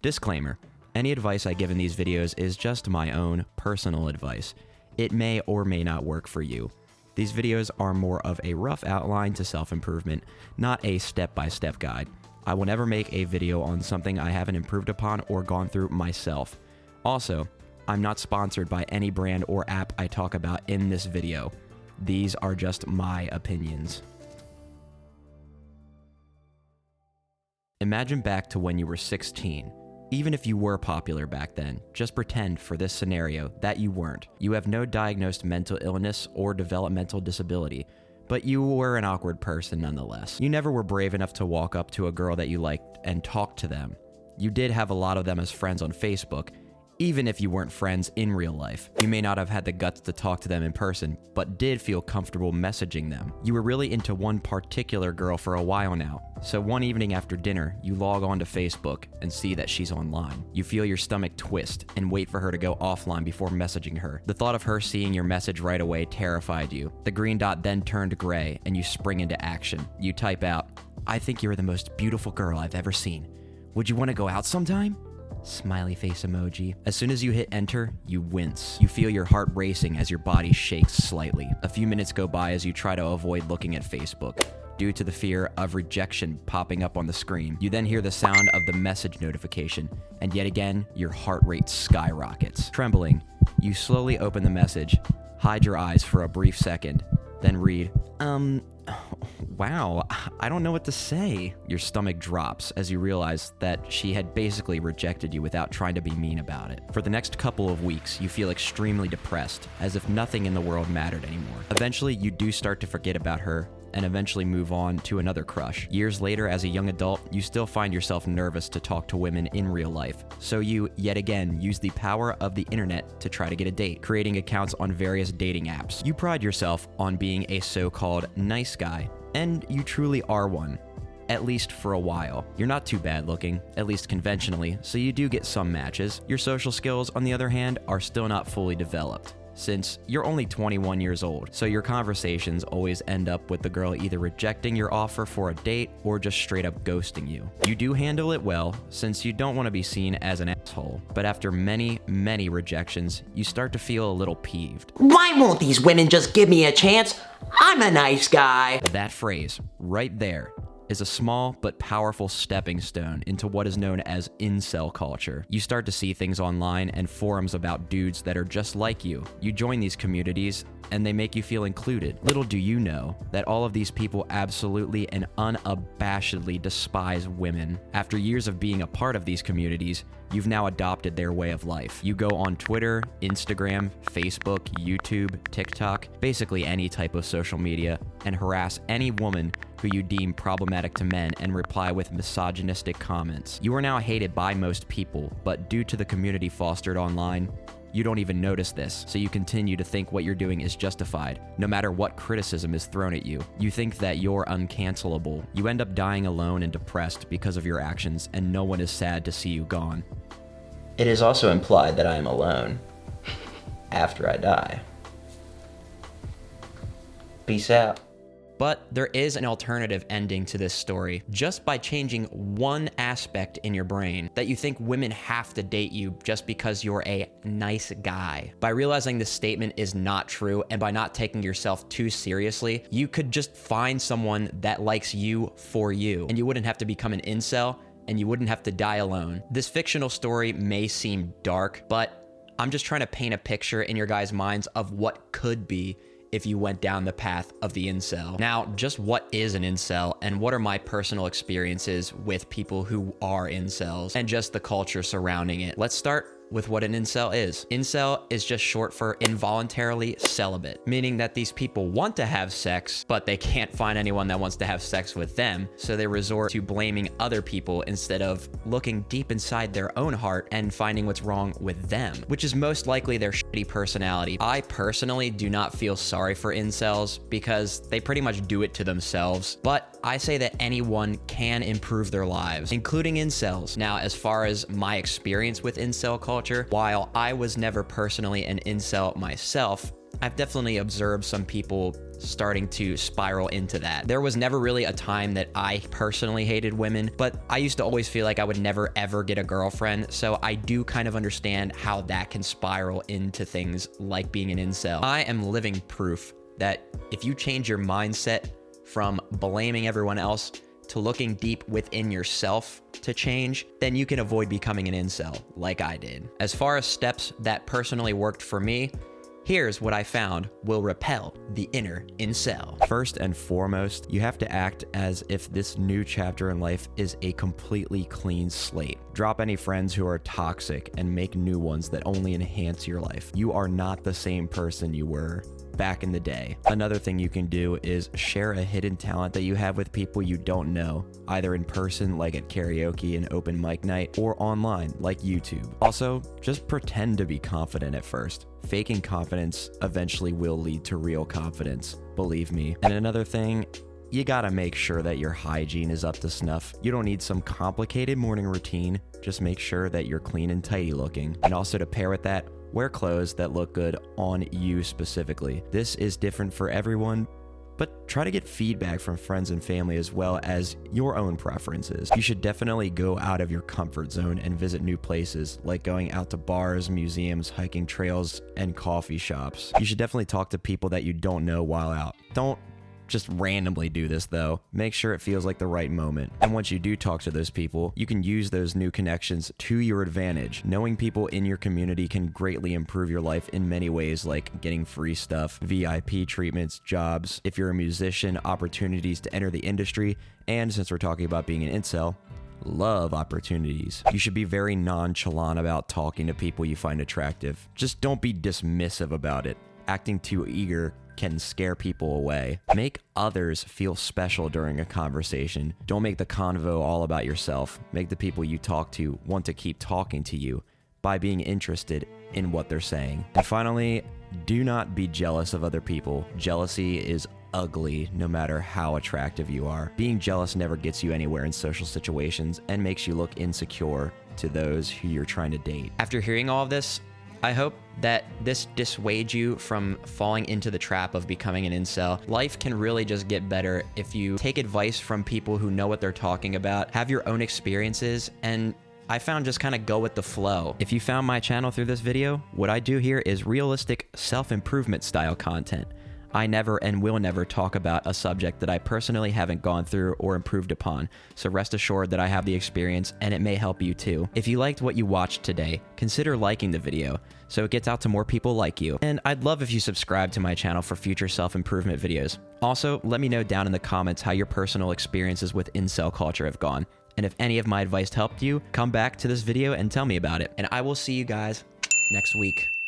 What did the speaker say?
Disclaimer: any advice I give in these videos is just my own personal advice. It may or may not work for you. These videos are more of a rough outline to self-improvement, not a step-by-step guide. I will never make a video on something I haven't improved upon or gone through myself. Also, I'm not sponsored by any brand or app I talk about in this video. These are just my opinions. Imagine back to when you were 16. Even if you were popular back then, just pretend for this scenario that you weren't. You have no diagnosed mental illness or developmental disability, but you were an awkward person nonetheless. You never were brave enough to walk up to a girl that you liked and talk to them. You did have a lot of them as friends on Facebook, even if you weren't friends in real life. You may not have had the guts to talk to them in person, but did feel comfortable messaging them. You were really into one particular girl for a while now, so one evening after dinner, you log on to Facebook and see that she's online. You feel your stomach twist and wait for her to go offline before messaging her. The thought of her seeing your message right away terrified you. The green dot then turned gray and you spring into action. You type out, "I think you're the most beautiful girl I've ever seen. Would you want to go out sometime?" Smiley face emoji. As soon as you hit enter, you wince. You feel your heart racing as your body shakes slightly. A few minutes go by as you try to avoid looking at Facebook, due to the fear of rejection popping up on the screen. You then hear the sound of the message notification, and yet again, your heart rate skyrockets. Trembling, you slowly open the message, hide your eyes for a brief second, then read, wow, I don't know what to say. Your stomach drops as you realize that she had basically rejected you without trying to be mean about it. For the next couple of weeks, you feel extremely depressed, as if nothing in the world mattered anymore. Eventually, you do start to forget about her, and eventually move on to another crush. Years later, as a young adult, you still find yourself nervous to talk to women in real life. So you, yet again, use the power of the internet to try to get a date, creating accounts on various dating apps. You pride yourself on being a so-called nice guy, and you truly are one. At least for a while. You're not too bad looking, at least conventionally, so you do get some matches. Your social skills, on the other hand, are still not fully developed, since you're only 21 years old, so your conversations always end up with the girl either rejecting your offer for a date or just straight up ghosting you. You do handle it well, since you don't want to be seen as an asshole, but after many, many rejections, you start to feel a little peeved. Why won't these women just give me a chance? I'm a nice guy. That phrase, right there, is a small but powerful stepping stone into what is known as incel culture. You start to see things online and forums about dudes that are just like you. You join these communities and they make you feel included. Little do you know that all of these people absolutely and unabashedly despise women. After years of being a part of these communities, you've now adopted their way of life. You go on Twitter, Instagram, Facebook, YouTube, TikTok, basically any type of social media, and harass any woman who you deem problematic to men and reply with misogynistic comments. You are now hated by most people, but due to the community fostered online, you don't even notice this, so you continue to think what you're doing is justified, no matter what criticism is thrown at you. You think that you're uncancelable. You end up dying alone and depressed because of your actions, and no one is sad to see you gone. It is also implied that I am alone after I die. Peace out. But there is an alternative ending to this story. Just by changing one aspect in your brain, that you think women have to date you just because you're a nice guy. By realizing this statement is not true, and by not taking yourself too seriously, you could just find someone that likes you for you, and you wouldn't have to become an incel, and you wouldn't have to die alone. This fictional story may seem dark, but I'm just trying to paint a picture in your guys' minds of what could be if you went down the path of the incel. Now, just what is an incel, and what are my personal experiences with people who are incels, and just the culture surrounding it? Let's start with what an incel is. Incel is just short for involuntarily celibate, meaning that these people want to have sex, but they can't find anyone that wants to have sex with them, so they resort to blaming other people instead of looking deep inside their own heart and finding what's wrong with them, which is most likely their shitty personality. I personally do not feel sorry for incels because they pretty much do it to themselves, but I say that anyone can improve their lives, including incels. Now, as far as my experience with incel culture, while I was never personally an incel myself, I've definitely observed some people starting to spiral into that. There was never really a time that I personally hated women, but I used to always feel like I would never ever get a girlfriend, so I do kind of understand how that can spiral into things like being an incel. I am living proof that if you change your mindset from blaming everyone else to looking deep within yourself to change, then you can avoid becoming an incel like I did. As far as steps that personally worked for me, here's what I found will repel the inner incel. First and foremost, you have to act as if this new chapter in life is a completely clean slate. Drop any friends who are toxic and make new ones that only enhance your life. You are not the same person you were back in the day. Another thing you can do is share a hidden talent that you have with people you don't know, either in person like at karaoke and open mic night, or online like YouTube. Also, just pretend to be confident at first. Faking confidence eventually will lead to real confidence, believe me. And another thing, you gotta make sure that your hygiene is up to snuff. You don't need some complicated morning routine, just make sure that you're clean and tidy looking. And also to pair with that, wear clothes that look good on you specifically. This is different for everyone, but try to get feedback from friends and family as well as your own preferences. You should definitely go out of your comfort zone and visit new places, like going out to bars, museums, hiking trails, and coffee shops. You should definitely talk to people that you don't know while out. Don't just randomly do this though. Make sure it feels like the right moment. And once you do talk to those people, you can use those new connections to your advantage. Knowing people in your community can greatly improve your life in many ways, like getting free stuff, VIP treatments, jobs. If you're a musician, opportunities to enter the industry, and since we're talking about being an incel, love opportunities. You should be very nonchalant about talking to people you find attractive. Just don't be dismissive about it. Acting too eager can scare people away. Make others feel special during a conversation. Don't make the convo all about yourself. Make the people you talk to want to keep talking to you by being interested in what they're saying. And finally, do not be jealous of other people. Jealousy is ugly no matter how attractive you are. Being jealous never gets you anywhere in social situations and makes you look insecure to those who you're trying to date. After hearing all of this, I hope that this dissuades you from falling into the trap of becoming an incel. Life can really just get better if you take advice from people who know what they're talking about, have your own experiences, and I found just kind of go with the flow. If you found my channel through this video, what I do here is realistic self-improvement style content. I never and will never talk about a subject that I personally haven't gone through or improved upon, so rest assured that I have the experience and it may help you too. If you liked what you watched today, consider liking the video so it gets out to more people like you. And I'd love if you subscribe to my channel for future self-improvement videos. Also, let me know down in the comments how your personal experiences with incel culture have gone. And if any of my advice helped you, come back to this video and tell me about it. And I will see you guys next week.